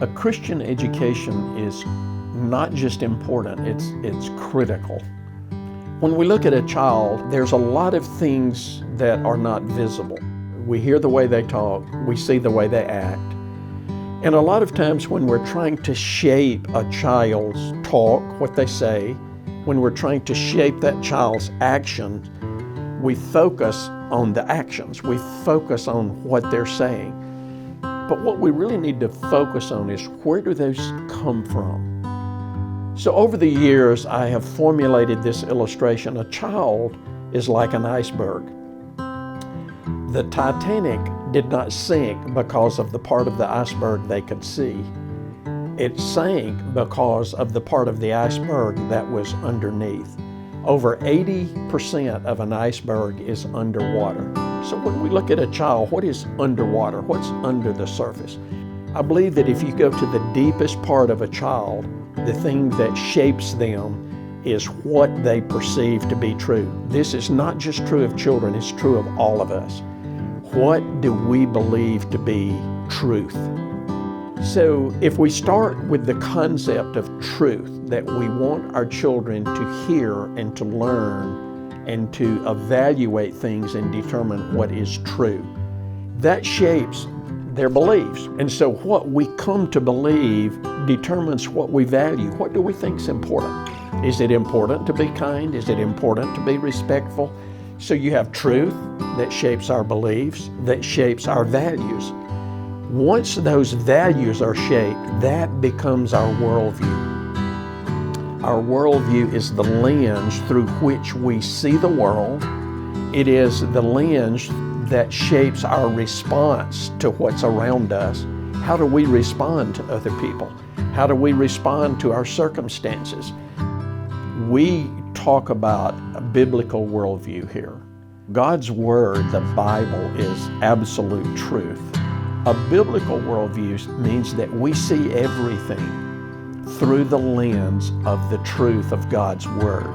A Christian education is not just important, it's critical. When we look at a child, there's a lot of things that are not visible. We hear the way they talk, we see the way they act. And a lot of times when we're trying to shape a child's talk, what they say, when we're trying to shape that child's actions, we focus on the actions. We focus on what they're saying. But what we really need to focus on is, where do those come from? So over the years, I have formulated this illustration. A child is like an iceberg. The Titanic did not sink because of the part of the iceberg they could see. It sank because of the part of the iceberg that was underneath. Over 80% of an iceberg is underwater. So when we look at a child, what is underwater? What's under the surface? I believe that if you go to the deepest part of a child, the thing that shapes them is what they perceive to be true. This is not just true of children, it's true of all of us. What do we believe to be truth? So if we start with the concept of truth, that we want our children to hear and to learn and to evaluate things and determine what is true, that shapes their beliefs. And so what we come to believe determines what we value. What do we think is important? Is it important to be kind? Is it important to be respectful? So you have truth that shapes our beliefs, that shapes our values. Once those values are shaped, that becomes our worldview. Our worldview is the lens through which we see the world. It is the lens that shapes our response to what's around us. How do we respond to other people? How do we respond to our circumstances? We talk about a biblical worldview here. God's Word, the Bible, is absolute truth. A biblical worldview means that we see everything through the lens of the truth of God's Word.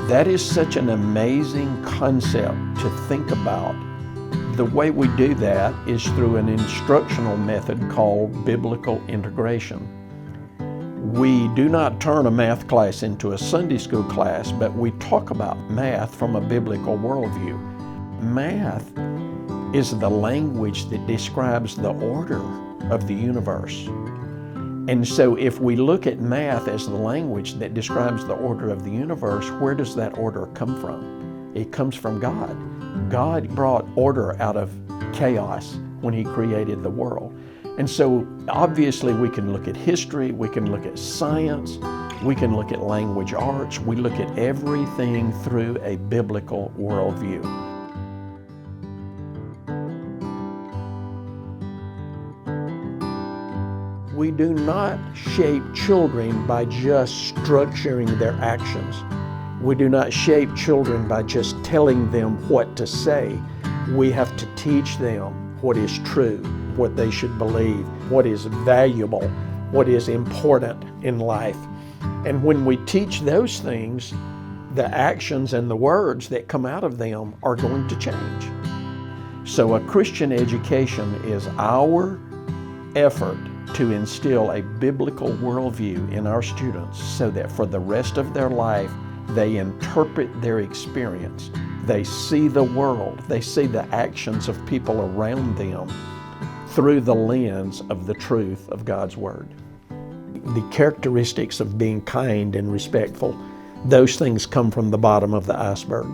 That is such an amazing concept to think about. The way we do that is through an instructional method called biblical integration. We do not turn a math class into a Sunday school class, but we talk about math from a biblical worldview. Math is the language that describes the order of the universe. And so if we look at math as the language that describes the order of the universe, where does that order come from? It comes from God. God brought order out of chaos when He created the world. And so obviously we can look at history, we can look at science, we can look at language arts, we look at everything through a biblical worldview. We do not shape children by just structuring their actions. We do not shape children by just telling them what to say. We have to teach them what is true, what they should believe, what is valuable, what is important in life. And when we teach those things, the actions and the words that come out of them are going to change. So a Christian education is our effort to instill a biblical worldview in our students so that for the rest of their life, they interpret their experience. They see the world, they see the actions of people around them through the lens of the truth of God's Word. The characteristics of being kind and respectful, those things come from the bottom of the iceberg.